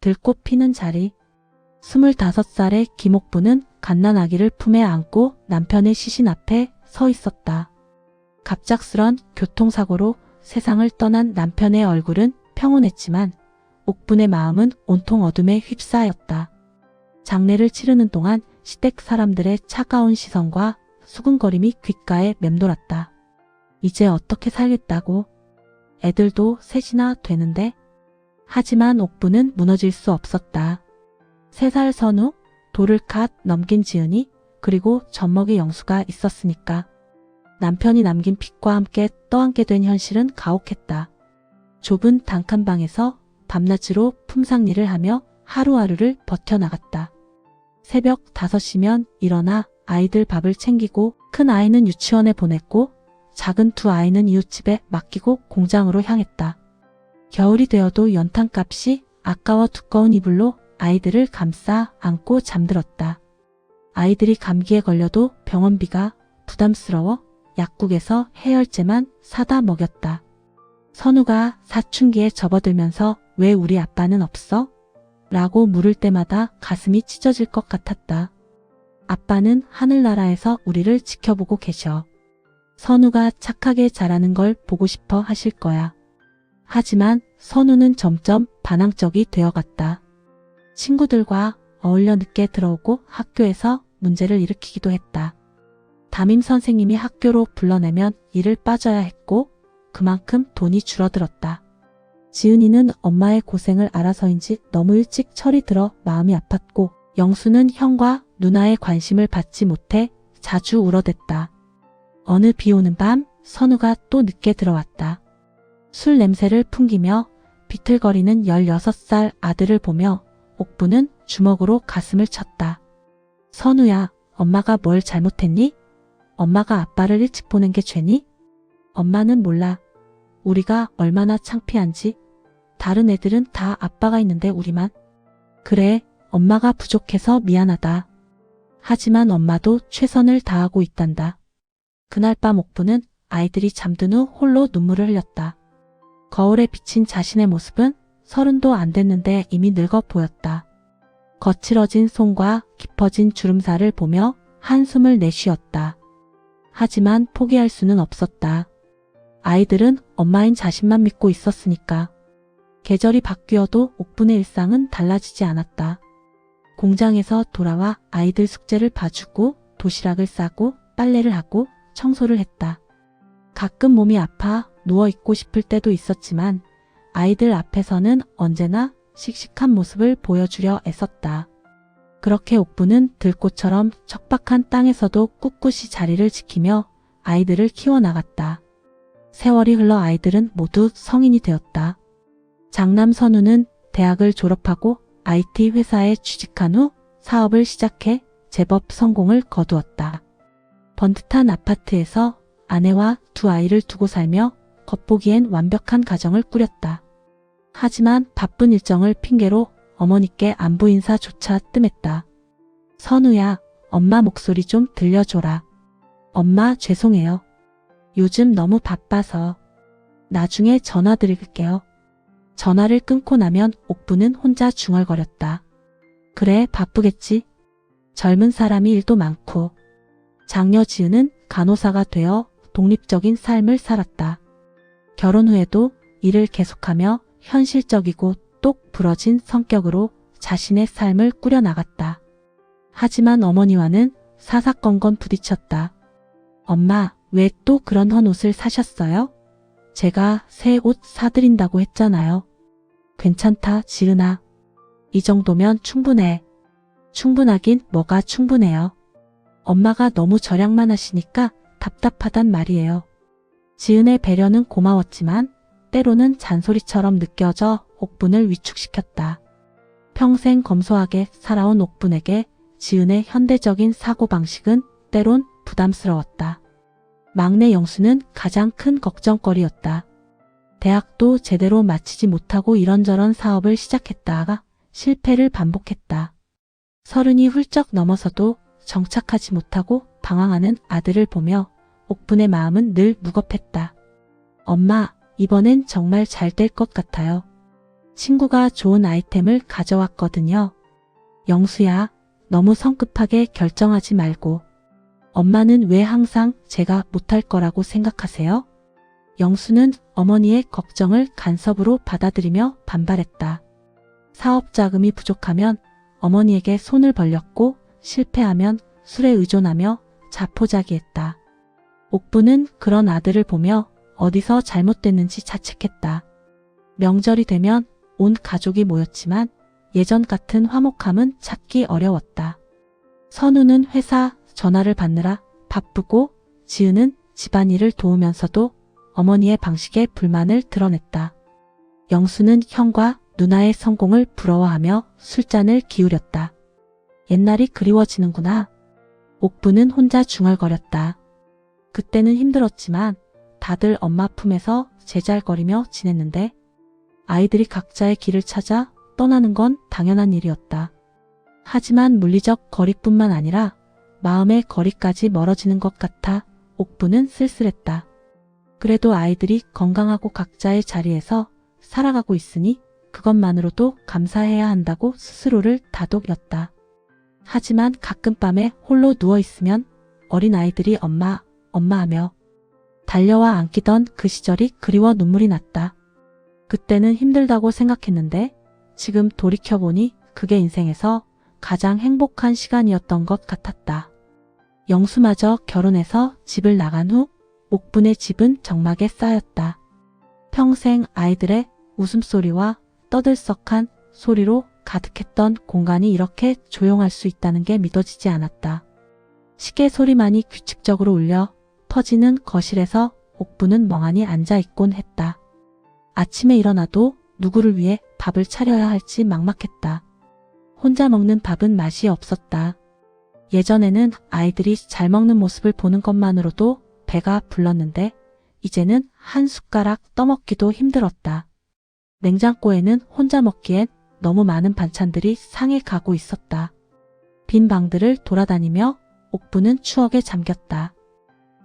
들꽃 피는 자리. 25살의 김옥부는 갓난아기를 품에 안고 남편의 시신 앞에 서 있었다. 갑작스런 교통사고로 세상을 떠난 남편의 얼굴은 평온했지만 옥분의 마음은 온통 어둠에 휩싸였다. 장례를 치르는 동안 시댁 사람들의 차가운 시선과 수근거림이 귓가에 맴돌았다. 이제 어떻게 살겠다고? 애들도 셋이나 되는데? 하지만 옥부는 무너질 수 없었다. 3살 선우, 돌을 갓 넘긴 지은이, 그리고 젖먹이 영수가 있었으니까. 남편이 남긴 빚과 함께 떠안게 된 현실은 가혹했다. 좁은 단칸방에서 밤낮으로 품상일을 하며 하루하루를 버텨나갔다. 새벽 5시면 일어나 아이들 밥을 챙기고 큰 아이는 유치원에 보냈고 작은 2 아이는 이웃집에 맡기고 공장으로 향했다. 겨울이 되어도 연탄값이 아까워 두꺼운 이불로 아이들을 감싸 안고 잠들었다. 아이들이 감기에 걸려도 병원비가 부담스러워 약국에서 해열제만 사다 먹였다. 선우가 사춘기에 접어들면서 왜 우리 아빠는 없어? 라고 물을 때마다 가슴이 찢어질 것 같았다. 아빠는 하늘나라에서 우리를 지켜보고 계셔. 선우가 착하게 자라는 걸 보고 싶어 하실 거야. 하지만 선우는 점점 반항적이 되어갔다. 친구들과 어울려 늦게 들어오고 학교에서 문제를 일으키기도 했다. 담임 선생님이 학교로 불러내면 일을 빠져야 했고 그만큼 돈이 줄어들었다. 지은이는 엄마의 고생을 알아서인지 너무 일찍 철이 들어 마음이 아팠고 영수는 형과 누나의 관심을 받지 못해 자주 울어댔다. 어느 비 오는 밤 선우가 또 늦게 들어왔다. 술 냄새를 풍기며 비틀거리는 16살 아들을 보며 옥부는 주먹으로 가슴을 쳤다. 선우야, 엄마가 뭘 잘못했니? 엄마가 아빠를 일찍 보낸 게 죄니? 엄마는 몰라. 우리가 얼마나 창피한지. 다른 애들은 다 아빠가 있는데 우리만. 그래, 엄마가 부족해서 미안하다. 하지만 엄마도 최선을 다하고 있단다. 그날 밤 옥부는 아이들이 잠든 후 홀로 눈물을 흘렸다. 거울에 비친 자신의 모습은 30도 안 됐는데 이미 늙어 보였다. 거칠어진 손과 깊어진 주름살을 보며 한숨을 내쉬었다. 하지만 포기할 수는 없었다. 아이들은 엄마인 자신만 믿고 있었으니까. 계절이 바뀌어도 옥분의 일상은 달라지지 않았다. 공장에서 돌아와 아이들 숙제를 봐주고 도시락을 싸고 빨래를 하고 청소를 했다. 가끔 몸이 아파 누워있고 싶을 때도 있었지만 아이들 앞에서는 언제나 씩씩한 모습을 보여주려 애썼다. 그렇게 옥부는 들꽃처럼 척박한 땅에서도 꿋꿋이 자리를 지키며 아이들을 키워나갔다. 세월이 흘러 아이들은 모두 성인이 되었다. 장남 선우는 대학을 졸업하고 IT 회사에 취직한 후 사업을 시작해 제법 성공을 거두었다. 번듯한 아파트에서 아내와 2 아이를 두고 살며 겉보기엔 완벽한 가정을 꾸렸다. 하지만 바쁜 일정을 핑계로 어머니께 안부 인사조차 뜸했다. 선우야, 엄마 목소리 좀 들려줘라. 엄마 죄송해요. 요즘 너무 바빠서. 나중에 전화 드릴게요. 전화를 끊고 나면 옥부는 혼자 중얼거렸다. 그래, 바쁘겠지. 젊은 사람이 일도 많고. 장녀 지은은 간호사가 되어 독립적인 삶을 살았다. 결혼 후에도 일을 계속하며 현실적이고 똑 부러진 성격으로 자신의 삶을 꾸려나갔다. 하지만 어머니와는 사사건건 부딪혔다. 엄마, 왜 또 그런 헌 옷을 사셨어요? 제가 새 옷 사드린다고 했잖아요. 괜찮다, 지은아. 이 정도면 충분해. 충분하긴 뭐가 충분해요. 엄마가 너무 절약만 하시니까 답답하단 말이에요. 지은의 배려는 고마웠지만 때로는 잔소리처럼 느껴져 옥분을 위축시켰다. 평생 검소하게 살아온 옥분에게 지은의 현대적인 사고방식은 때론 부담스러웠다. 막내 영수는 가장 큰 걱정거리였다. 대학도 제대로 마치지 못하고 이런저런 사업을 시작했다가 실패를 반복했다. 30이 훌쩍 넘어서도 정착하지 못하고 방황하는 아들을 보며 옥분의 마음은 늘 무겁했다. 엄마, 이번엔 정말 잘 될 것 같아요. 친구가 좋은 아이템을 가져왔거든요. 영수야, 너무 성급하게 결정하지 말고. 엄마는 왜 항상 제가 못할 거라고 생각하세요? 영수는 어머니의 걱정을 간섭으로 받아들이며 반발했다. 사업 자금이 부족하면 어머니에게 손을 벌렸고 실패하면 술에 의존하며 자포자기했다. 옥부는 그런 아들을 보며 어디서 잘못됐는지 자책했다. 명절이 되면 온 가족이 모였지만 예전 같은 화목함은 찾기 어려웠다. 선우는 회사 전화를 받느라 바쁘고 지은은 집안일을 도우면서도 어머니의 방식에 불만을 드러냈다. 영수는 형과 누나의 성공을 부러워하며 술잔을 기울였다. 옛날이 그리워지는구나. 옥부는 혼자 중얼거렸다. 그때는 힘들었지만 다들 엄마 품에서 제잘거리며 지냈는데 아이들이 각자의 길을 찾아 떠나는 건 당연한 일이었다. 하지만 물리적 거리뿐만 아니라 마음의 거리까지 멀어지는 것 같아 옥부는 쓸쓸했다. 그래도 아이들이 건강하고 각자의 자리에서 살아가고 있으니 그것만으로도 감사해야 한다고 스스로를 다독였다. 하지만 가끔 밤에 홀로 누워있으면 어린 아이들이 엄마, 엄마 하며 달려와 안기던 그 시절이 그리워 눈물이 났다. 그때는 힘들다고 생각했는데 지금 돌이켜보니 그게 인생에서 가장 행복한 시간이었던 것 같았다. 영수마저 결혼해서 집을 나간 후 옥분의 집은 적막에 쌓였다. 평생 아이들의 웃음소리와 떠들썩한 소리로 가득했던 공간이 이렇게 조용할 수 있다는 게 믿어지지 않았다. 시계 소리만이 규칙적으로 울려 퍼지는 거실에서 옥부는 멍하니 앉아있곤 했다. 아침에 일어나도 누구를 위해 밥을 차려야 할지 막막했다. 혼자 먹는 밥은 맛이 없었다. 예전에는 아이들이 잘 먹는 모습을 보는 것만으로도 배가 불렀는데 이제는 한 숟가락 떠먹기도 힘들었다. 냉장고에는 혼자 먹기엔 너무 많은 반찬들이 상해 가고 있었다. 빈 방들을 돌아다니며 옥부는 추억에 잠겼다.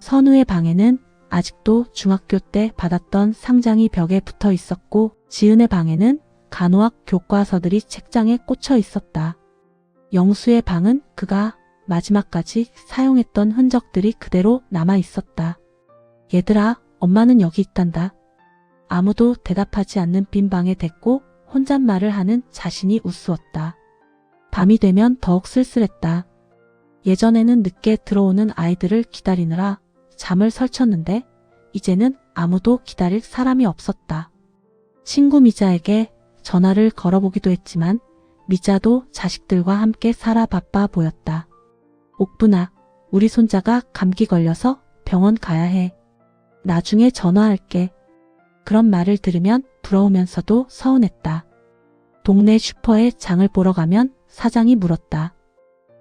선우의 방에는 아직도 중학교 때 받았던 상장이 벽에 붙어 있었고 지은의 방에는 간호학 교과서들이 책장에 꽂혀 있었다. 영수의 방은 그가 마지막까지 사용했던 흔적들이 그대로 남아 있었다. 얘들아, 엄마는 여기 있단다. 아무도 대답하지 않는 빈 방에 대고 혼잣말을 하는 자신이 우스웠다. 밤이 되면 더욱 쓸쓸했다. 예전에는 늦게 들어오는 아이들을 기다리느라 잠을 설쳤는데 이제는 아무도 기다릴 사람이 없었다. 친구 미자에게 전화를 걸어보기도 했지만 미자도 자식들과 함께 살아 바빠 보였다. 옥분아, 우리 손자가 감기 걸려서 병원 가야 해. 나중에 전화할게. 그런 말을 들으면 부러우면서도 서운했다. 동네 슈퍼에 장을 보러 가면 사장이 물었다.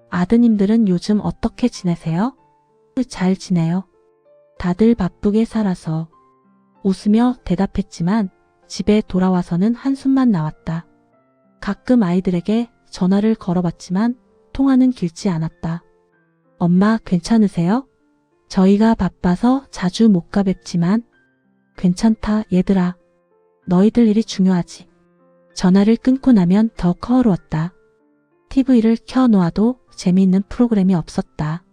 아드님들은 요즘 어떻게 지내세요? 잘 지내요. 다들 바쁘게 살아서. 웃으며 대답했지만 집에 돌아와서는 한숨만 나왔다. 가끔 아이들에게 전화를 걸어봤지만 통화는 길지 않았다. 엄마 괜찮으세요? 저희가 바빠서 자주 못 가뵙지만 괜찮다 얘들아. 너희들 일이 중요하지. 전화를 끊고 나면 더 허울었다. TV를 켜놓아도 재미있는 프로그램이 없었다.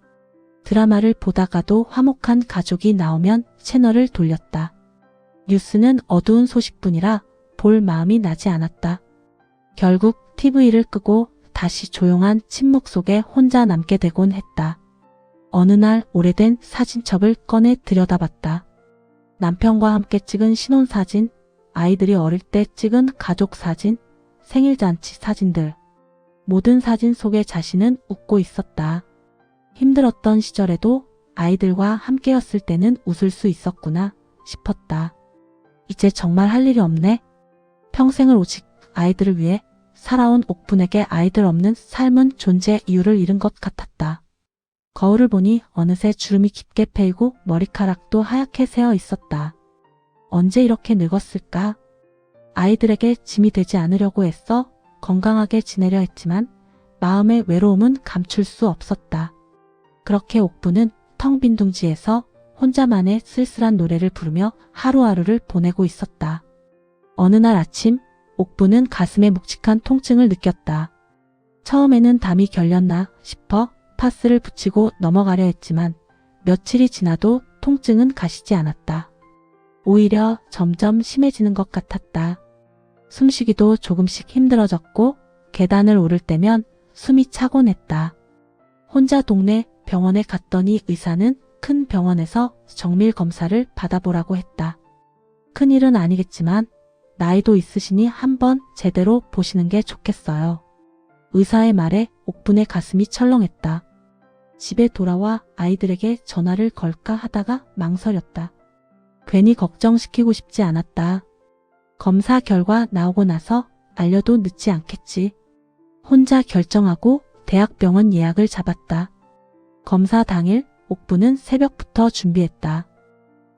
드라마를 보다가도 화목한 가족이 나오면 채널을 돌렸다. 뉴스는 어두운 소식뿐이라 볼 마음이 나지 않았다. 결국 TV를 끄고 다시 조용한 침묵 속에 혼자 남게 되곤 했다. 어느 날 오래된 사진첩을 꺼내 들여다봤다. 남편과 함께 찍은 신혼사진, 아이들이 어릴 때 찍은 가족사진, 생일잔치 사진들. 모든 사진 속에 자신은 웃고 있었다. 힘들었던 시절에도 아이들과 함께였을 때는 웃을 수 있었구나 싶었다. 이제 정말 할 일이 없네. 평생을 오직 아이들을 위해 살아온 옥분에게 아이들 없는 삶은 존재 이유를 잃은 것 같았다. 거울을 보니 어느새 주름이 깊게 패이고 머리카락도 하얗게 새어 있었다. 언제 이렇게 늙었을까? 아이들에게 짐이 되지 않으려고 애써 건강하게 지내려 했지만 마음의 외로움은 감출 수 없었다. 그렇게 옥부는 텅 빈 둥지에서 혼자만의 쓸쓸한 노래를 부르며 하루하루를 보내고 있었다. 어느 날 아침 옥부는 가슴에 묵직한 통증을 느꼈다. 처음에는 담이 결렸나 싶어 파스를 붙이고 넘어가려 했지만 며칠이 지나도 통증은 가시지 않았다. 오히려 점점 심해지는 것 같았다. 숨쉬기도 조금씩 힘들어졌고 계단을 오를 때면 숨이 차곤 했다. 혼자 동네 병원에 갔더니 의사는 큰 병원에서 정밀 검사를 받아보라고 했다. 큰일은 아니겠지만 나이도 있으시니 한번 제대로 보시는 게 좋겠어요. 의사의 말에 옥분의 가슴이 철렁했다. 집에 돌아와 아이들에게 전화를 걸까 하다가 망설였다. 괜히 걱정시키고 싶지 않았다. 검사 결과 나오고 나서 알려도 늦지 않겠지. 혼자 결정하고 대학병원 예약을 잡았다. 검사 당일 옥부는 새벽부터 준비했다.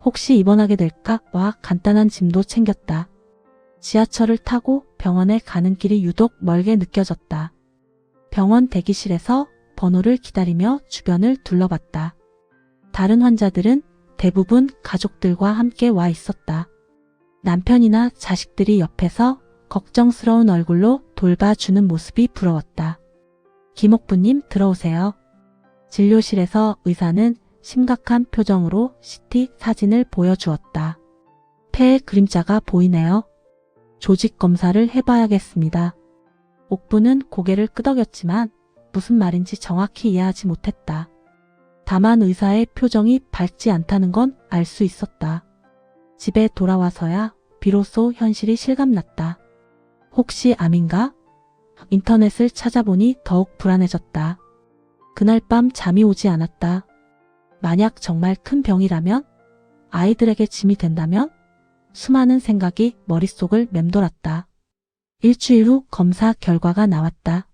혹시 입원하게 될까와 간단한 짐도 챙겼다. 지하철을 타고 병원에 가는 길이 유독 멀게 느껴졌다. 병원 대기실에서 번호를 기다리며 주변을 둘러봤다. 다른 환자들은 대부분 가족들과 함께 와 있었다. 남편이나 자식들이 옆에서 걱정스러운 얼굴로 돌봐주는 모습이 부러웠다. 김옥부님 들어오세요. 진료실에서 의사는 심각한 표정으로 CT 사진을 보여주었다. 폐에 그림자가 보이네요. 조직 검사를 해봐야겠습니다. 옥부는 고개를 끄덕였지만 무슨 말인지 정확히 이해하지 못했다. 다만 의사의 표정이 밝지 않다는 건 알 수 있었다. 집에 돌아와서야 비로소 현실이 실감났다. 혹시 암인가? 인터넷을 찾아보니 더욱 불안해졌다. 그날 밤 잠이 오지 않았다. 만약 정말 큰 병이라면? 아이들에게 짐이 된다면? 수많은 생각이 머릿속을 맴돌았다. 일주일 후 검사 결과가 나왔다.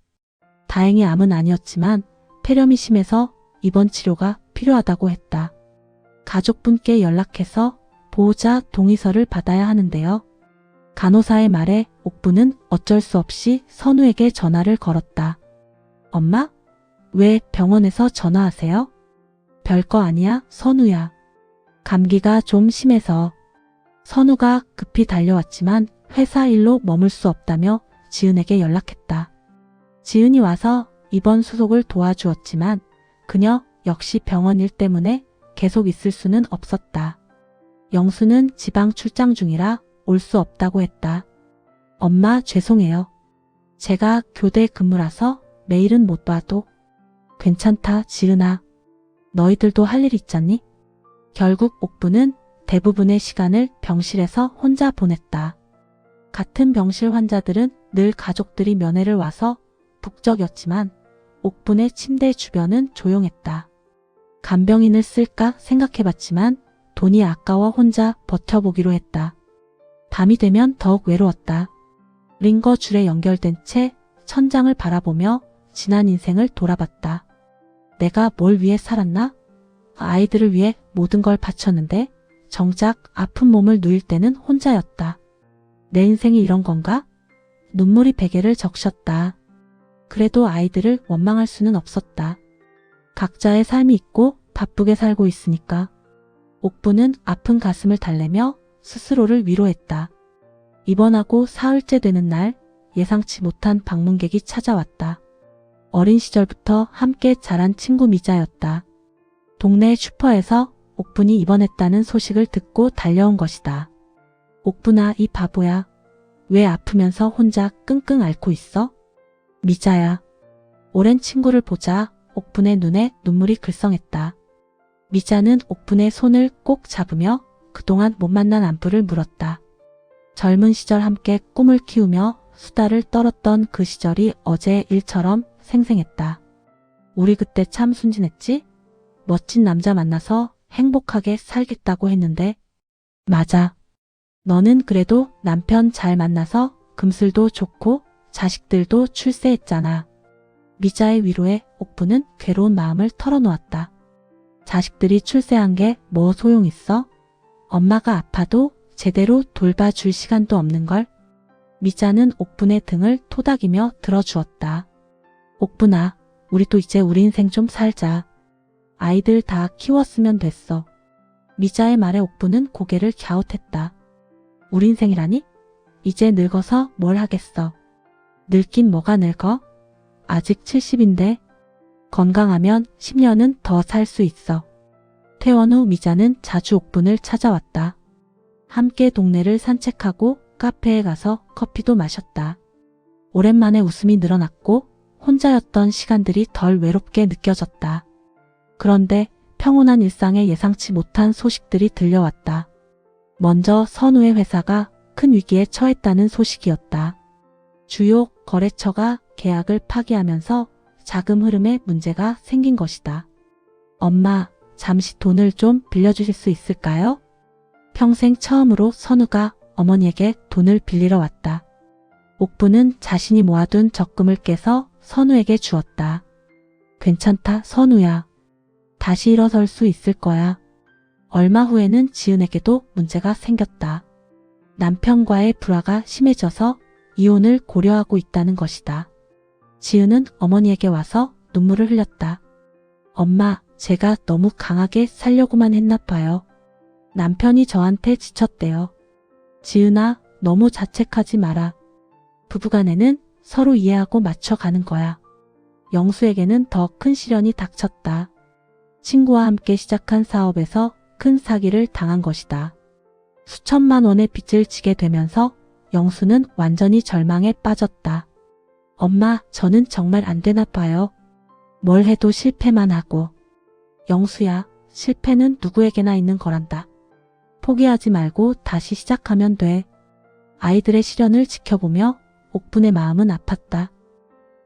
다행히 암은 아니었지만 폐렴이 심해서 입원 치료가 필요하다고 했다. 가족분께 연락해서 보호자 동의서를 받아야 하는데요. 간호사의 말에 옥부는 어쩔 수 없이 선우에게 전화를 걸었다. 엄마? 왜 병원에서 전화하세요? 별거 아니야, 선우야. 감기가 좀 심해서. 선우가 급히 달려왔지만 회사 일로 머물 수 없다며 지은에게 연락했다. 지은이 와서 입원 수속을 도와주었지만 그녀 역시 병원 일 때문에 계속 있을 수는 없었다. 영수는 지방 출장 중이라 올 수 없다고 했다. 엄마 죄송해요. 제가 교대 근무라서 매일은 못 봐도. 괜찮다 지은아. 너희들도 할 일 있잖니? 결국 옥부는 대부분의 시간을 병실에서 혼자 보냈다. 같은 병실 환자들은 늘 가족들이 면회를 와서 북적였지만 옥분의 침대 주변은 조용했다. 간병인을 쓸까 생각해봤지만 돈이 아까워 혼자 버텨보기로 했다. 밤이 되면 더욱 외로웠다. 링거 줄에 연결된 채 천장을 바라보며 지난 인생을 돌아봤다. 내가 뭘 위해 살았나? 아이들을 위해 모든 걸 바쳤는데 정작 아픈 몸을 누일 때는 혼자였다. 내 인생이 이런 건가? 눈물이 베개를 적셨다. 그래도 아이들을 원망할 수는 없었다. 각자의 삶이 있고 바쁘게 살고 있으니까. 옥부는 아픈 가슴을 달래며 스스로를 위로했다. 입원하고 사흘째 되는 날 예상치 못한 방문객이 찾아왔다. 어린 시절부터 함께 자란 친구 미자였다. 동네 슈퍼에서 옥분이 입원했다는 소식을 듣고 달려온 것이다. 옥분아 이 바보야. 왜 아프면서 혼자 끙끙 앓고 있어? 미자야. 오랜 친구를 보자 옥분의 눈에 눈물이 글썽했다. 미자는 옥분의 손을 꼭 잡으며 그동안 못 만난 안부를 물었다. 젊은 시절 함께 꿈을 키우며 수다를 떨었던 그 시절이 어제 일처럼 생생했다. 우리 그때 참 순진했지? 멋진 남자 만나서 행복하게 살겠다고 했는데. 맞아. 너는 그래도 남편 잘 만나서 금슬도 좋고 자식들도 출세했잖아. 미자의 위로에 옥부는 괴로운 마음을 털어놓았다. 자식들이 출세한 게 뭐 소용있어? 엄마가 아파도 제대로 돌봐줄 시간도 없는걸. 미자는 옥분의 등을 토닥이며 들어주었다. 옥분아, 우리도 이제 우리 인생 좀 살자. 아이들 다 키웠으면 됐어. 미자의 말에 옥분은 고개를 갸웃했다. 우리 인생이라니? 이제 늙어서 뭘 하겠어. 늙긴 뭐가 늙어? 아직 70인데. 건강하면 10년은 더 살 수 있어. 퇴원 후 미자는 자주 옥분을 찾아왔다. 함께 동네를 산책하고 카페에 가서 커피도 마셨다. 오랜만에 웃음이 늘어났고 혼자였던 시간들이 덜 외롭게 느껴졌다. 그런데 평온한 일상에 예상치 못한 소식들이 들려왔다. 먼저 선우의 회사가 큰 위기에 처했다는 소식이었다. 주요 거래처가 계약을 파기하면서 자금 흐름에 문제가 생긴 것이다. 엄마, 잠시 돈을 좀 빌려주실 수 있을까요? 평생 처음으로 선우가 어머니에게 돈을 빌리러 왔다. 옥부는 자신이 모아둔 적금을 깨서 선우에게 주었다. 괜찮다, 선우야. 다시 일어설 수 있을 거야. 얼마 후에는 지은에게도 문제가 생겼다. 남편과의 불화가 심해져서 이혼을 고려하고 있다는 것이다. 지은은 어머니에게 와서 눈물을 흘렸다. 엄마, 제가 너무 강하게 살려고만 했나 봐요. 남편이 저한테 지쳤대요. 지은아, 너무 자책하지 마라. 부부간에는 서로 이해하고 맞춰가는 거야. 영수에게는 더 큰 시련이 닥쳤다. 친구와 함께 시작한 사업에서 큰 사기를 당한 것이다. 수천만 원의 빚을 지게 되면서 영수는 완전히 절망에 빠졌다. 엄마, 저는 정말 안 되나 봐요. 뭘 해도 실패만 하고. 영수야, 실패는 누구에게나 있는 거란다. 포기하지 말고 다시 시작하면 돼. 아이들의 시련을 지켜보며 옥분의 마음은 아팠다.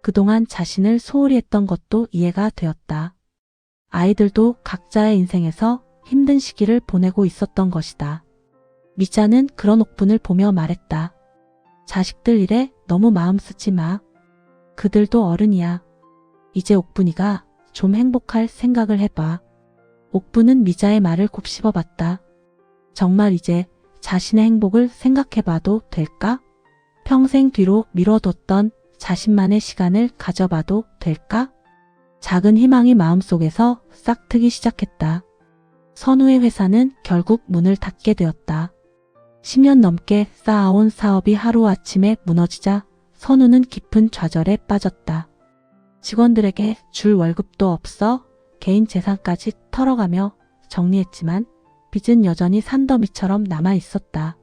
그동안 자신을 소홀히 했던 것도 이해가 되었다. 아이들도 각자의 인생에서 힘든 시기를 보내고 있었던 것이다. 미자는 그런 옥분을 보며 말했다. 자식들 일에 너무 마음 쓰지 마. 그들도 어른이야. 이제 옥분이가 좀 행복할 생각을 해봐. 옥분은 미자의 말을 곱씹어 봤다. 정말 이제 자신의 행복을 생각해봐도 될까? 평생 뒤로 미뤄뒀던 자신만의 시간을 가져봐도 될까? 작은 희망이 마음속에서 싹트기 시작했다. 선우의 회사는 결국 문을 닫게 되었다. 10년 넘게 쌓아온 사업이 하루아침에 무너지자 선우는 깊은 좌절에 빠졌다. 직원들에게 줄 월급도 없어 개인 재산까지 털어가며 정리했지만 빚은 여전히 산더미처럼 남아 있었다.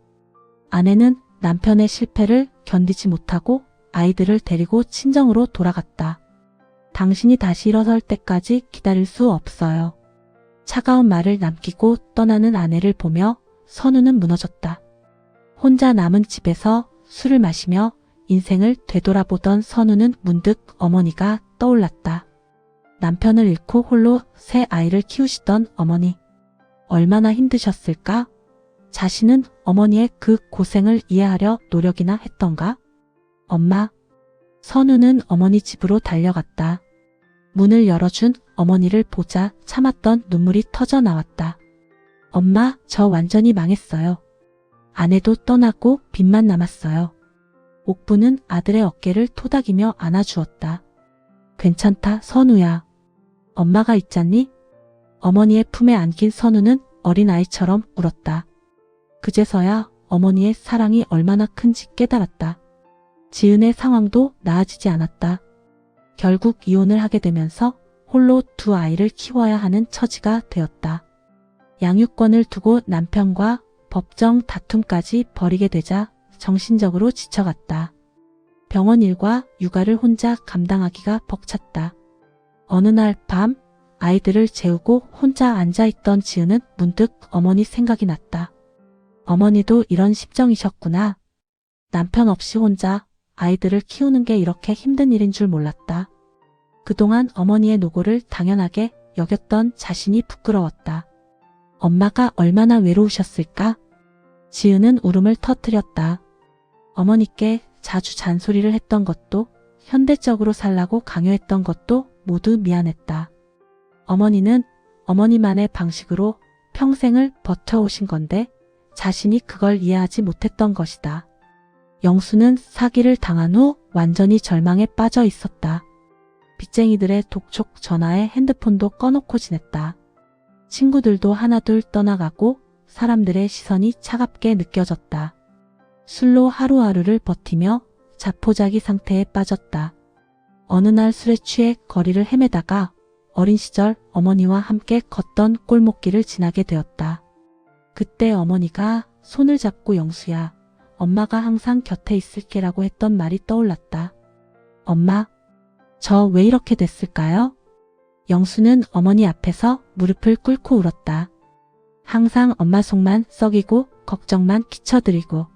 아내는 남편의 실패를 견디지 못하고 아이들을 데리고 친정으로 돌아갔다. 당신이 다시 일어설 때까지 기다릴 수 없어요. 차가운 말을 남기고 떠나는 아내를 보며 선우는 무너졌다. 혼자 남은 집에서 술을 마시며 인생을 되돌아보던 선우는 문득 어머니가 떠올랐다. 남편을 잃고 홀로 새 아이를 키우시던 어머니. 얼마나 힘드셨을까? 자신은 어머니의 그 고생을 이해하려 노력이나 했던가? 엄마. 선우는 어머니 집으로 달려갔다. 문을 열어준 어머니를 보자 참았던 눈물이 터져 나왔다. 엄마, 저 완전히 망했어요. 아내도 떠나고 빚만 남았어요. 옥부는 아들의 어깨를 토닥이며 안아주었다. 괜찮다, 선우야. 엄마가 있잖니? 어머니의 품에 안긴 선우는 어린아이처럼 울었다. 그제서야 어머니의 사랑이 얼마나 큰지 깨달았다. 지은의 상황도 나아지지 않았다. 결국 이혼을 하게 되면서 홀로 두 아이를 키워야 하는 처지가 되었다. 양육권을 두고 남편과 법정 다툼까지 벌이게 되자 정신적으로 지쳐갔다. 병원 일과 육아를 혼자 감당하기가 벅찼다. 어느 날 밤 아이들을 재우고 혼자 앉아있던 지은은 문득 어머니 생각이 났다. 어머니도 이런 심정이셨구나. 남편 없이 혼자 아이들을 키우는 게 이렇게 힘든 일인 줄 몰랐다. 그동안 어머니의 노고를 당연하게 여겼던 자신이 부끄러웠다. 엄마가 얼마나 외로우셨을까? 지은은 울음을 터뜨렸다. 어머니께 자주 잔소리를 했던 것도 현대적으로 살라고 강요했던 것도 모두 미안했다. 어머니는 어머니만의 방식으로 평생을 버텨오신 건데 자신이 그걸 이해하지 못했던 것이다. 영수는 사기를 당한 후 완전히 절망에 빠져 있었다. 빚쟁이들의 독촉 전화에 핸드폰도 꺼놓고 지냈다. 친구들도 하나둘 떠나가고 사람들의 시선이 차갑게 느껴졌다. 술로 하루하루를 버티며 자포자기 상태에 빠졌다. 어느 날 술에 취해 거리를 헤매다가 어린 시절 어머니와 함께 걷던 골목길을 지나게 되었다. 그때 어머니가 손을 잡고 영수야, 엄마가 항상 곁에 있을게라고 했던 말이 떠올랐다. 엄마, 저 왜 이렇게 됐을까요? 영수는 어머니 앞에서 무릎을 꿇고 울었다. 항상 엄마 속만 썩이고 걱정만 끼쳐드리고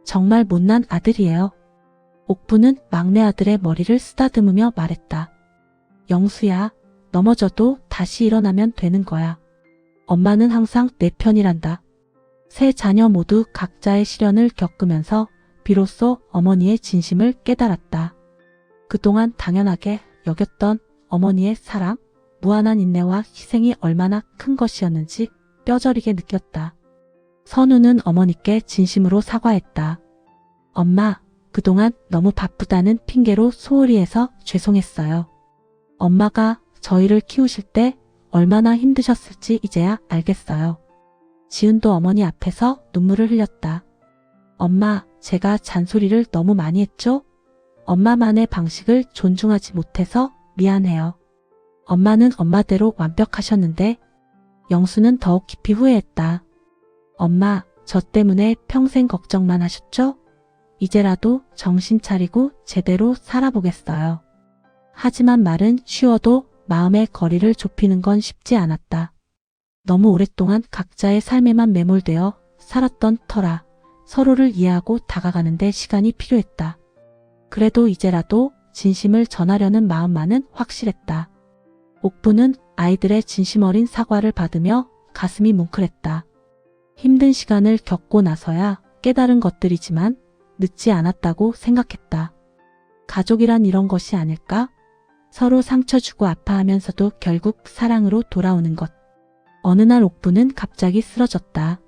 정말 못난 아들이에요. 옥부는 막내 아들의 머리를 쓰다듬으며 말했다. 영수야, 넘어져도 다시 일어나면 되는 거야. 엄마는 항상 내 편이란다. 세 자녀 모두 각자의 시련을 겪으면서 비로소 어머니의 진심을 깨달았다. 그동안 당연하게 여겼던 어머니의 사랑, 무한한 인내와 희생이 얼마나 큰 것이었는지 뼈저리게 느꼈다. 선우는 어머니께 진심으로 사과했다. 엄마, 그동안 너무 바쁘다는 핑계로 소홀히 해서 죄송했어요. 엄마가 저희를 키우실 때 얼마나 힘드셨을지 이제야 알겠어요. 지은도 어머니 앞에서 눈물을 흘렸다. 엄마, 제가 잔소리를 너무 많이 했죠? 엄마만의 방식을 존중하지 못해서 미안해요. 엄마는 엄마대로 완벽하셨는데 영수는 더욱 깊이 후회했다. 엄마, 저 때문에 평생 걱정만 하셨죠? 이제라도 정신 차리고 제대로 살아보겠어요. 하지만 말은 쉬워도 마음의 거리를 좁히는 건 쉽지 않았다. 너무 오랫동안 각자의 삶에만 매몰되어 살았던 터라 서로를 이해하고 다가가는데 시간이 필요했다. 그래도 이제라도 진심을 전하려는 마음만은 확실했다. 옥부는 아이들의 진심 어린 사과를 받으며 가슴이 뭉클했다. 힘든 시간을 겪고 나서야 깨달은 것들이지만 늦지 않았다고 생각했다. 가족이란 이런 것이 아닐까? 서로 상처 주고 아파하면서도 결국 사랑으로 돌아오는 것. 어느 날 옥부는 갑자기 쓰러졌다.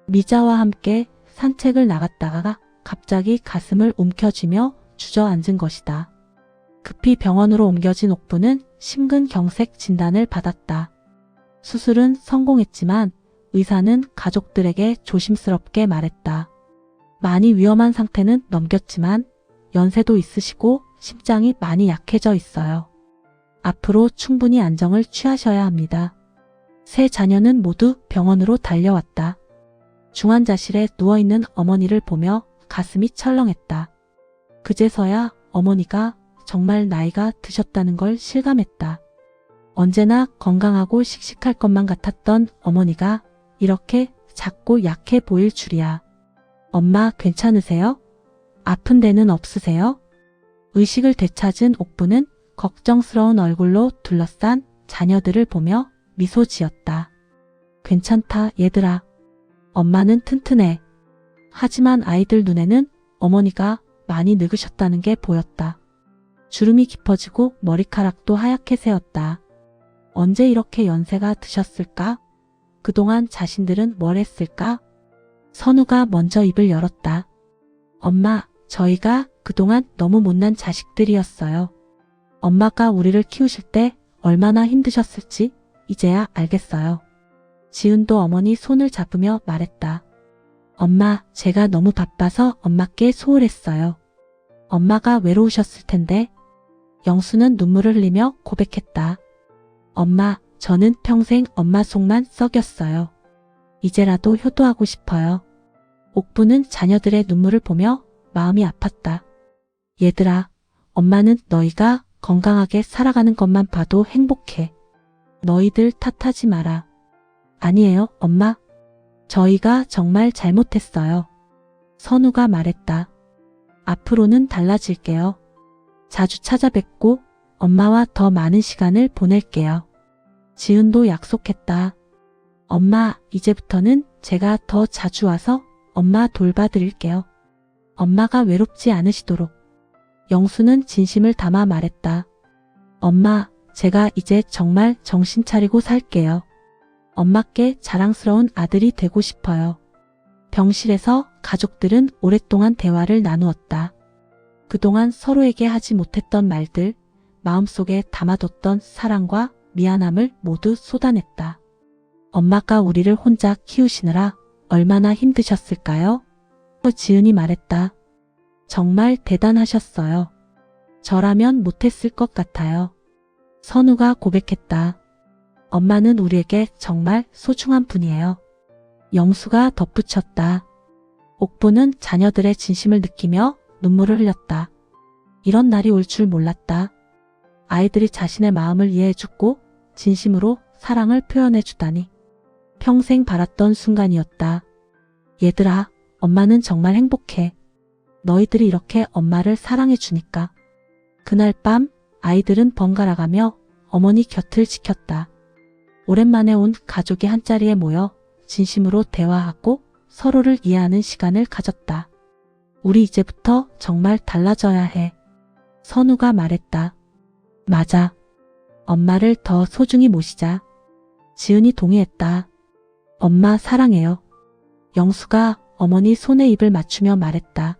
미자와 함께 산책을 나갔다가 갑자기 가슴을 움켜쥐며 주저앉은 것이다. 급히 병원으로 옮겨진 옥부는 심근경색 진단을 받았다. 수술은 성공했지만 의사는 가족들에게 조심스럽게 말했다. 많이 위험한 상태는 넘겼지만 연세도 있으시고 심장이 많이 약해져 있어요. 앞으로 충분히 안정을 취하셔야 합니다. 세 자녀는 모두 병원으로 달려왔다. 중환자실에 누워있는 어머니를 보며 가슴이 철렁했다. 그제서야 어머니가 정말 나이가 드셨다는 걸 실감했다. 언제나 건강하고 씩씩할 것만 같았던 어머니가 이렇게 작고 약해 보일 줄이야. 엄마 괜찮으세요? 아픈 데는 없으세요? 의식을 되찾은 옥부는 걱정스러운 얼굴로 둘러싼 자녀들을 보며 미소 지었다. 괜찮다 얘들아. 엄마는 튼튼해. 하지만 아이들 눈에는 어머니가 많이 늙으셨다는 게 보였다. 주름이 깊어지고 머리카락도 하얗게 새었다. 언제 이렇게 연세가 드셨을까? 그동안 자신들은 뭘 했을까? 선우가 먼저 입을 열었다. 엄마, 저희가 그동안 너무 못난 자식들이었어요. 엄마가 우리를 키우실 때 얼마나 힘드셨을지 이제야 알겠어요. 지은도 어머니 손을 잡으며 말했다. 엄마, 제가 너무 바빠서 엄마께 소홀했어요. 엄마가 외로우셨을 텐데. 영수는 눈물을 흘리며 고백했다. 엄마, 저는 평생 엄마 속만 썩였어요. 이제라도 효도하고 싶어요. 옥부는 자녀들의 눈물을 보며 마음이 아팠다. 얘들아, 엄마는 너희가 건강하게 살아가는 것만 봐도 행복해. 너희들 탓하지 마라. 아니에요, 엄마. 저희가 정말 잘못했어요. 선우가 말했다. 앞으로는 달라질게요. 자주 찾아뵙고 엄마와 더 많은 시간을 보낼게요. 지은도 약속했다. 엄마, 이제부터는 제가 더 자주 와서 엄마 돌봐드릴게요. 엄마가 외롭지 않으시도록. 영수는 진심을 담아 말했다. 엄마, 제가 이제 정말 정신 차리고 살게요. 엄마께 자랑스러운 아들이 되고 싶어요. 병실에서 가족들은 오랫동안 대화를 나누었다. 그동안 서로에게 하지 못했던 말들, 마음속에 담아뒀던 사랑과 미안함을 모두 쏟아냈다. 엄마가 우리를 혼자 키우시느라 얼마나 힘드셨을까요? 지은이 말했다. 정말 대단하셨어요. 저라면 못했을 것 같아요. 선우가 고백했다. 엄마는 우리에게 정말 소중한 분이에요. 영수가 덧붙였다. 옥부는 자녀들의 진심을 느끼며 눈물을 흘렸다. 이런 날이 올 줄 몰랐다. 아이들이 자신의 마음을 이해해주고 진심으로 사랑을 표현해주다니. 평생 바랐던 순간이었다. 얘들아, 엄마는 정말 행복해. 너희들이 이렇게 엄마를 사랑해주니까. 그날 밤 아이들은 번갈아가며 어머니 곁을 지켰다. 오랜만에 온 가족이 한자리에 모여 진심으로 대화하고 서로를 이해하는 시간을 가졌다. 우리 이제부터 정말 달라져야 해. 선우가 말했다. 맞아. 엄마를 더 소중히 모시자. 지은이 동의했다. 엄마 사랑해요. 영수가 어머니 손에 입을 맞추며 말했다.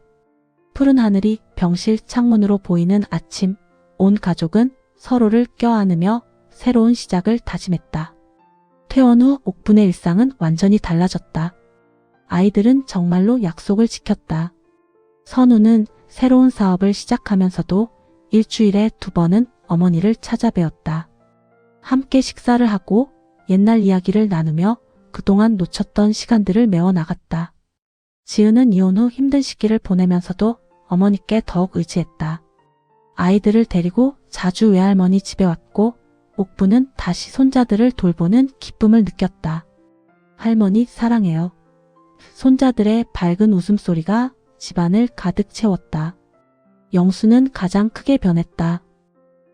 푸른 하늘이 병실 창문으로 보이는 아침, 온 가족은 서로를 껴안으며 새로운 시작을 다짐했다. 퇴원 후 옥분의 일상은 완전히 달라졌다. 아이들은 정말로 약속을 지켰다. 선우는 새로운 사업을 시작하면서도 일주일에 2번은 어머니를 찾아뵈었다. 함께 식사를 하고 옛날 이야기를 나누며 그동안 놓쳤던 시간들을 메워나갔다. 지은은 이혼 후 힘든 시기를 보내면서도 어머니께 더욱 의지했다. 아이들을 데리고 자주 외할머니 집에 왔고 옥부는 다시 손자들을 돌보는 기쁨을 느꼈다. 할머니 사랑해요. 손자들의 밝은 웃음소리가 집안을 가득 채웠다. 영수는 가장 크게 변했다.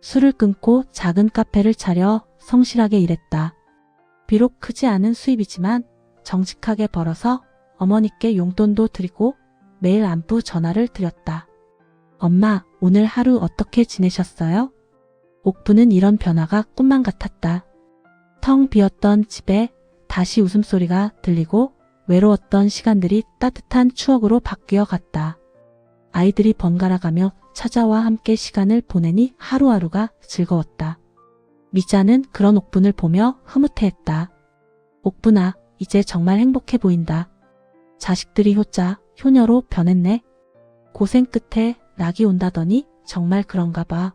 술을 끊고 작은 카페를 차려 성실하게 일했다. 비록 크지 않은 수입이지만 정직하게 벌어서 어머니께 용돈도 드리고 매일 안부 전화를 드렸다. 엄마, 오늘 하루 어떻게 지내셨어요? 옥부는 이런 변화가 꿈만 같았다. 텅 비었던 집에 다시 웃음소리가 들리고 외로웠던 시간들이 따뜻한 추억으로 바뀌어 갔다. 아이들이 번갈아가며 찾아와 함께 시간을 보내니 하루하루가 즐거웠다. 미자는 그런 옥분을 보며 흐뭇해했다. 옥분아, 이제 정말 행복해 보인다. 자식들이 효자, 효녀로 변했네. 고생 끝에 낙이 온다더니 정말 그런가 봐.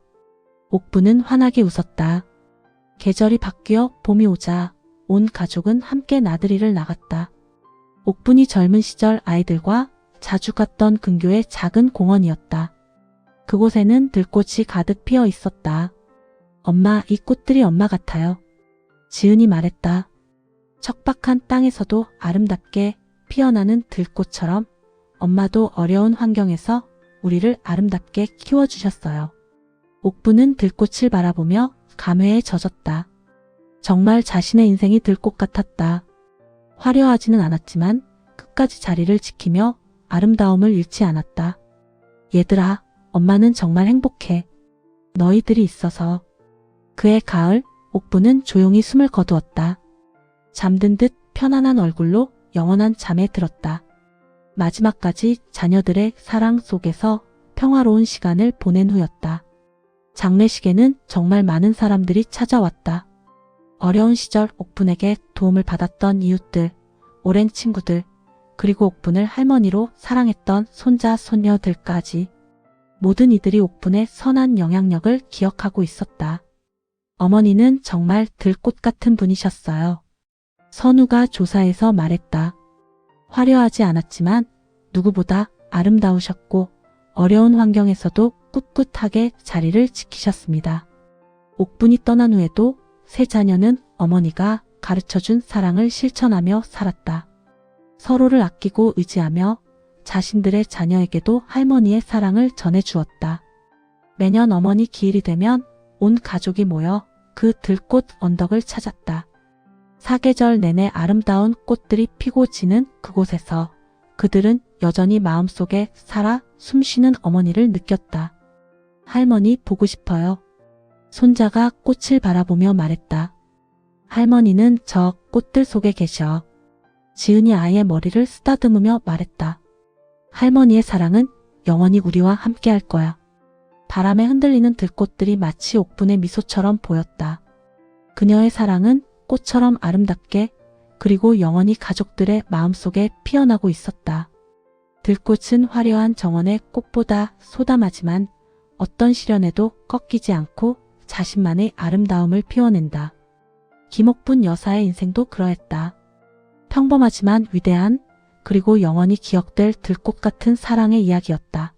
옥분은 환하게 웃었다. 계절이 바뀌어 봄이 오자 온 가족은 함께 나들이를 나갔다. 옥분이 젊은 시절 아이들과 자주 갔던 근교의 작은 공원이었다. 그곳에는 들꽃이 가득 피어 있었다. 엄마, 이 꽃들이 엄마 같아요. 지은이 말했다. 척박한 땅에서도 아름답게 피어나는 들꽃처럼 엄마도 어려운 환경에서 우리를 아름답게 키워주셨어요. 옥부는 들꽃을 바라보며 감회에 젖었다. 정말 자신의 인생이 들꽃 같았다. 화려하지는 않았지만 끝까지 자리를 지키며 아름다움을 잃지 않았다. 얘들아, 엄마는 정말 행복해. 너희들이 있어서. 그해 가을, 옥부는 조용히 숨을 거두었다. 잠든 듯 편안한 얼굴로 영원한 잠에 들었다. 마지막까지 자녀들의 사랑 속에서 평화로운 시간을 보낸 후였다. 장례식에는 정말 많은 사람들이 찾아왔다. 어려운 시절 옥분에게 도움을 받았던 이웃들, 오랜 친구들, 그리고 옥분을 할머니로 사랑했던 손자, 손녀들까지 모든 이들이 옥분의 선한 영향력을 기억하고 있었다. 어머니는 정말 들꽃 같은 분이셨어요. 선우가 조사에서 말했다. 화려하지 않았지만 누구보다 아름다우셨고 어려운 환경에서도 꿋꿋하게 자리를 지키셨습니다. 옥분이 떠난 후에도 세 자녀는 어머니가 가르쳐준 사랑을 실천하며 살았다. 서로를 아끼고 의지하며 자신들의 자녀에게도 할머니의 사랑을 전해주었다. 매년 어머니 기일이 되면 온 가족이 모여 그 들꽃 언덕을 찾았다. 사계절 내내 아름다운 꽃들이 피고 지는 그곳에서 그들은 여전히 마음속에 살아 숨쉬는 어머니를 느꼈다. 할머니 보고 싶어요. 손자가 꽃을 바라보며 말했다. 할머니는 저 꽃들 속에 계셔. 지은이 아이의 머리를 쓰다듬으며 말했다. 할머니의 사랑은 영원히 우리와 함께 할 거야. 바람에 흔들리는 들꽃들이 마치 옥분의 미소처럼 보였다. 그녀의 사랑은 꽃처럼 아름답게 그리고 영원히 가족들의 마음속에 피어나고 있었다. 들꽃은 화려한 정원의 꽃보다 소담하지만 어떤 시련에도 꺾이지 않고 자신만의 아름다움을 피워낸다. 김옥분 여사의 인생도 그러했다. 평범하지만 위대한, 그리고 영원히 기억될 들꽃 같은 사랑의 이야기였다.